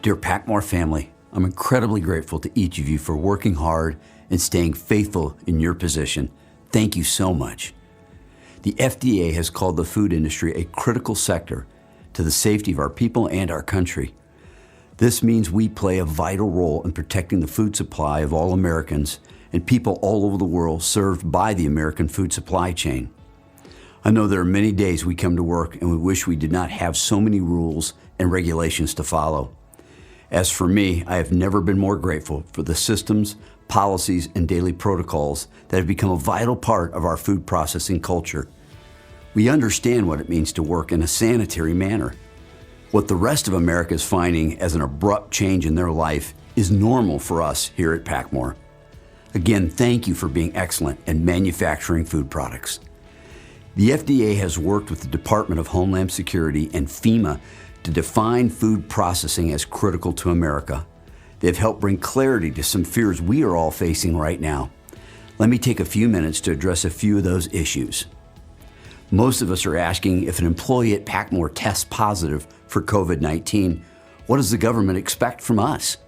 Dear PacMoore family, I'm incredibly grateful to each of you for working hard and staying faithful in your position. Thank you so much. The FDA has called the food industry a critical sector to the safety of our people and our country. This means we play a vital role in protecting the food supply of all Americans and people all over the world served by the American food supply chain. I know there are many days we come to work and we wish we did not have so many rules and regulations to follow. As for me, I have never been more grateful for the systems, policies, and daily protocols that have become a vital part of our food processing culture. We understand what it means to work in a sanitary manner. What the rest of America is finding as an abrupt change in their life is normal for us here at PacMoore. Again, thank you for being excellent at manufacturing food products. The FDA has worked with the Department of Homeland Security and FEMA to define food processing as critical to America. They've helped bring clarity to some fears we are all facing right now. Let me take a few minutes to address a few of those issues. Most of us are asking if an employee at PacMoore tests positive for COVID-19, what does the government expect from us?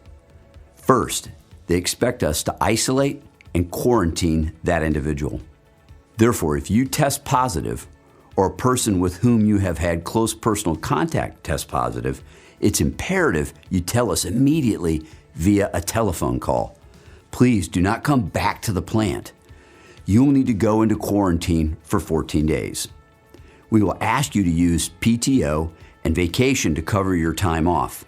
First, they expect us to isolate and quarantine that individual. Therefore, if you test positive, or a person with whom you have had close personal contact tests positive, it's imperative you tell us immediately via a telephone call. Please do not come back to the plant. You will need to go into quarantine for 14 days. We will ask you to use PTO and vacation to cover your time off.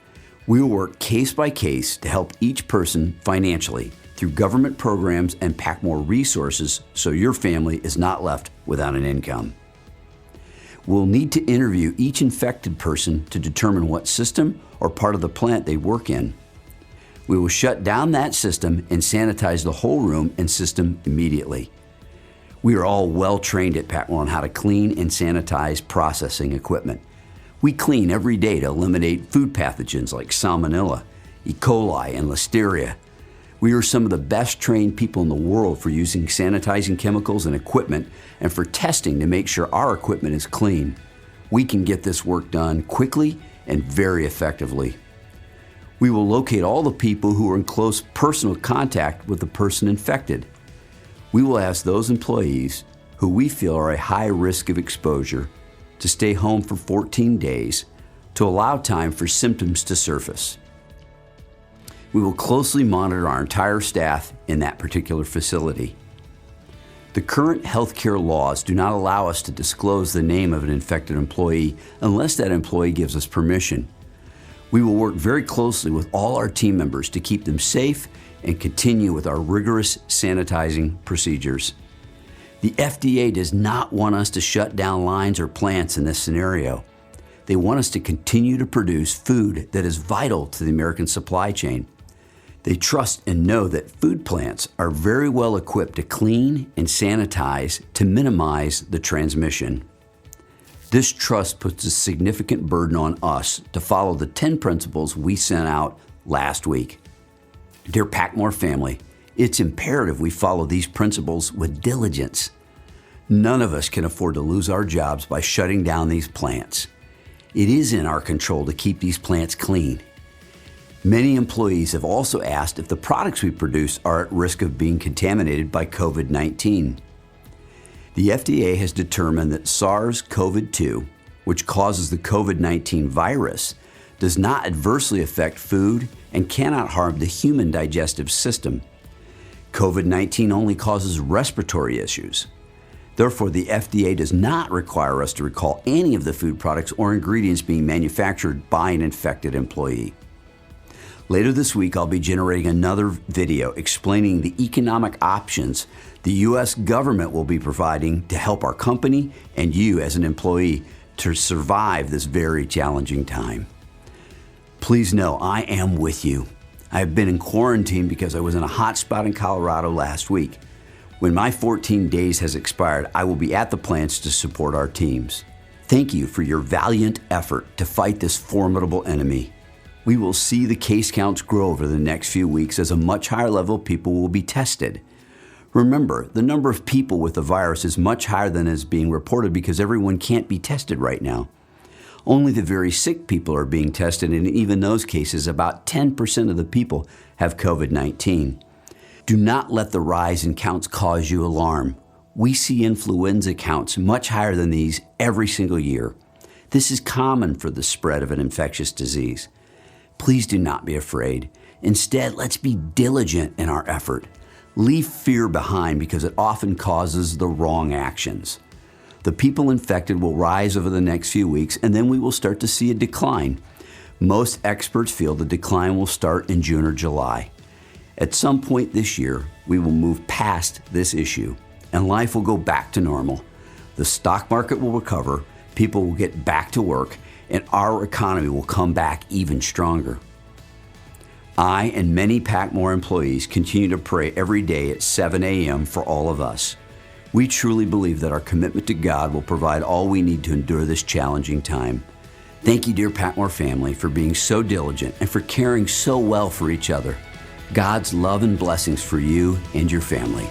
We will work case by case to help each person financially through government programs and PacMoore resources so your family is not left without an income. We'll need to interview each infected person to determine what system or part of the plant they work in. We will shut down that system and sanitize the whole room and system immediately. We are all well trained at PacMoore on how to clean and sanitize processing equipment. We clean every day to eliminate food pathogens like Salmonella, E. coli, and Listeria. We are some of the best trained people in the world for using sanitizing chemicals and equipment and for testing to make sure our equipment is clean. We can get this work done quickly and very effectively. We will locate all the people who are in close personal contact with the person infected. We will ask those employees who we feel are at high risk of exposure to stay home for 14 days to allow time for symptoms to surface. We will closely monitor our entire staff in that particular facility. The current healthcare laws do not allow us to disclose the name of an infected employee unless that employee gives us permission. We will work very closely with all our team members to keep them safe and continue with our rigorous sanitizing procedures. The FDA does not want us to shut down lines or plants in this scenario. They want us to continue to produce food that is vital to the American supply chain. They trust and know that food plants are very well equipped to clean and sanitize to minimize the transmission. This trust puts a significant burden on us to follow the 10 principles we sent out last week. Dear PacMoore family, it's imperative we follow these principles with diligence. None of us can afford to lose our jobs by shutting down these plants. It is in our control to keep these plants clean. Many employees have also asked if the products we produce are at risk of being contaminated by COVID-19. The FDA has determined that SARS-CoV-2, which causes the COVID-19 virus, does not adversely affect food and cannot harm the human digestive system. COVID-19 only causes respiratory issues. Therefore, the FDA does not require us to recall any of the food products or ingredients being manufactured by an infected employee. Later this week, I'll be generating another video explaining the economic options the U.S. government will be providing to help our company and you as an employee to survive this very challenging time. Please know I am with you. I have been in quarantine because I was in a hot spot in Colorado last week. When my 14 days has expired, I will be at the plants to support our teams. Thank you for your valiant effort to fight this formidable enemy. We will see the case counts grow over the next few weeks as a much higher level of people will be tested. Remember, the number of people with the virus is much higher than is being reported because everyone can't be tested right now. Only the very sick people are being tested, and even in those cases, about 10% of the people have COVID-19. Do not let the rise in counts cause you alarm. We see influenza counts much higher than these every single year. This is common for the spread of an infectious disease. Please do not be afraid. Instead, let's be diligent in our effort. Leave fear behind because it often causes the wrong actions. The people infected will rise over the next few weeks, and then we will start to see a decline. Most experts feel the decline will start in June or July. At some point this year, we will move past this issue, and life will go back to normal. The stock market will recover, people will get back to work, and our economy will come back even stronger. I and many PacMoore employees continue to pray every day at 7 a.m. for all of us. We truly believe that our commitment to God will provide all we need to endure this challenging time. Thank you, dear PacMoore family, for being so diligent and for caring so well for each other. God's love and blessings for you and your family.